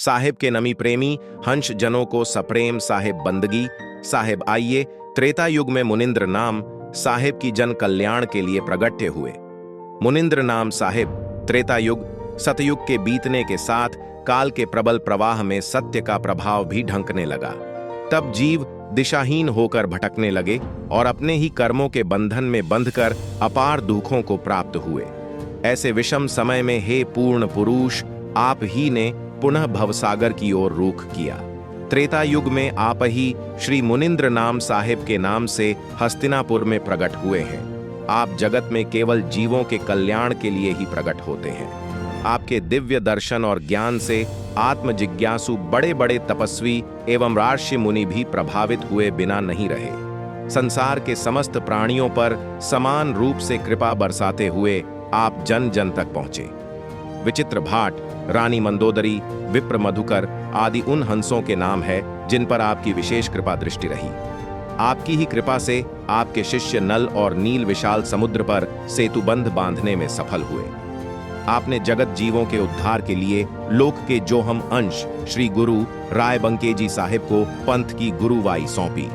साहेब के नमी प्रेमी हंस जनों को सप्रेम साहेब बंदगी। साहेब आइए, त्रेता युग में मुनिंद्र नाम साहेब की जन कल्याण के लिए प्रगट्य हुए। मुनिंद्र नाम साहेब त्रेता युग सतयुग के बीतने के साथ काल के प्रबल प्रवाह में सत्य का प्रभाव भी ढंकने लगा। तब जीव दिशाहीन होकर भटकने लगे और अपने ही कर्मों के बंधन में बंधकर अपार दुखों को प्राप्त हुए। ऐसे विषम समय में हे पूर्ण पुरुष, आप ही ने पुनः भवसागर की ओर रुख किया। त्रेता युग में आप ही श्री मुनिंद्र नाम साहेब के नाम से हस्तिनापुर में प्रकट हुए हैं। आप जगत में केवल जीवों के कल्याण के लिए ही प्रकट होते हैं। आपके दिव्य दर्शन और ज्ञान से आत्म जिज्ञासु बड़े बड़े तपस्वी एवं ऋषि मुनि भी प्रभावित हुए बिना नहीं रहे। संसार के समस्त प्राणियों पर समान रूप से कृपा बरसाते हुए आप जन जन तक पहुंचे। विचित्र भाट, रानी मंदोदरी, विप्र मधुकर आदि उन हंसों के नाम है जिन पर आपकी विशेष कृपा दृष्टि रही। आपकी ही कृपा से आपके शिष्य नल और नील विशाल समुद्र पर सेतुबंध बांधने में सफल हुए। आपने जगत जीवों के उद्धार के लिए लोक के जो हम अंश श्री गुरु राय बंकेजी साहेब को पंथ की गुरुवाई सौंपी,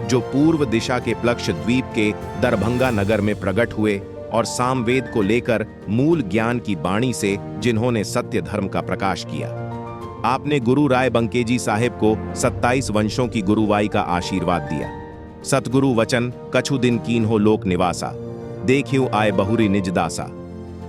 जो पूर्व दिशा के प्लक्ष द्वीप के दरभंगा नगर में प्रकट हुए और सामवेद को लेकर मूल ज्ञान की बाणी से जिन्होंने सत्य धर्म का प्रकाश किया। आपने गुरु राय बंकेजी साहेब को 27 वंशों की गुरुवाई का आशीर्वाद दिया। सतगुरु वचन कछु दिन कीन हो लोक निवासा, देखियो आए बहुरी निज दासा।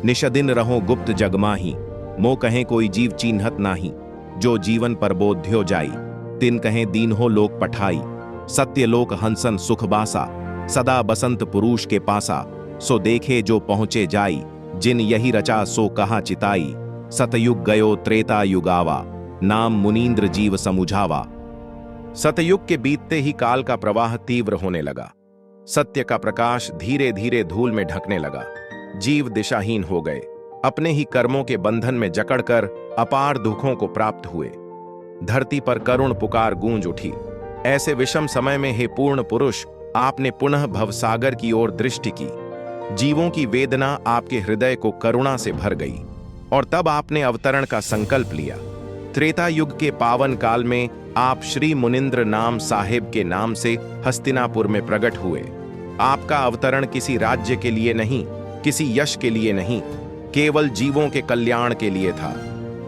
निषदिन रहो गुप्त जगमाही, मो कहें कोई जीव चिन्हत नाही। जो जीवन पर बोध्यो जाई, तिन कहें दीन हो लोक पठाई। सत्य लोक हंसन सुख बासा, सदा बसंत पुरुष के पासा। सो देखे जो पहुंचे जाई, जिन यही रचा सो कहा चिताई। सतयुग गयो त्रेता युग आवा, नाम मुनींद्र जीव समुझावा। सतयुग के बीतते ही काल का प्रवाह तीव्र होने लगा। सत्य का प्रकाश धीरे धीरे धूल में ढकने लगा। जीव दिशाहीन हो गए, अपने ही कर्मों के बंधन में जकड़कर अपार दुखों को प्राप्त हुए। धरती पर करुण पुकार गूंज उठी। ऐसे विषम समय में हे पूर्ण पुरुष, आपने पुनः भवसागर की ओर दृष्टि की। जीवों की वेदना आपके हृदय को करुणा से भर गई और तब आपने अवतरण का संकल्प लिया। त्रेता युग के पावन काल में आप श्री मुनिंद्र नाम साहेब के नाम से हस्तिनापुर में प्रकट हुए। आपका अवतरण किसी राज्य के लिए नहीं, किसी यश के लिए नहीं, केवल जीवों के कल्याण के लिए था।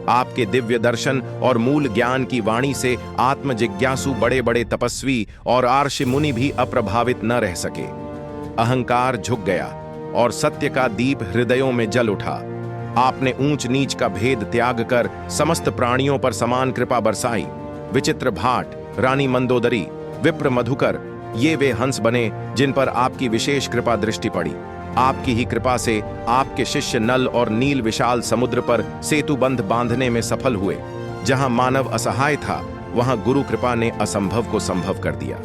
आपके दिव्य दर्शन और मूल ज्ञान की वाणी से आत्म जिज्ञासु बड़े बड़े तपस्वी और ऋषि मुनि भी अप्रभावित न रह सके। अहंकार झुक गया और सत्य का दीप हृदयों में जल उठा। आपने ऊंच नीच का भेद त्याग कर समस्त प्राणियों पर समान कृपा बरसाई। विचित्र भाट, रानी मंदोदरी, विप्र मधुकर ये वे हंस बने जिन पर आपकी विशेष कृपा दृष्टि पड़ी। आपकी ही कृपा से आपके शिष्य नल और नील विशाल समुद्र पर सेतुबंध बांधने में सफल हुए। जहां मानव असहाय था, वहां गुरु कृपा ने असंभव को संभव कर दिया।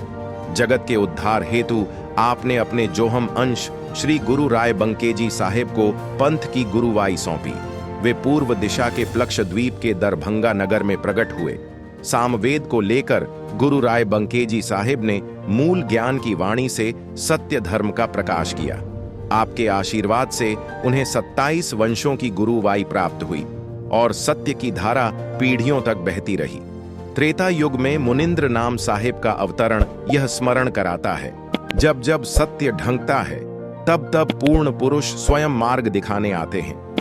जगत के उद्धार हेतु आपने अपने जोहम अंश श्री गुरु राय बंकेजी साहेब को पंथ की गुरुवाई सौंपी। वे पूर्व दिशा के प्लक्ष द्वीप के दरभंगा नगर में प्रकट हुए। सामवेद को लेकर गुरु राय बंकेजी साहेब ने मूल ज्ञान की वाणी से सत्य धर्म का प्रकाश किया। आपके आशीर्वाद से उन्हें 27 वंशों की गुरुवाई प्राप्त हुई और सत्य की धारा पीढ़ियों तक बहती रही। त्रेता युग में मुनिंद्र नाम साहेब का अवतरण यह स्मरण कराता है, जब जब सत्य ढंकता है, तब तब पूर्ण पुरुष स्वयं मार्ग दिखाने आते हैं।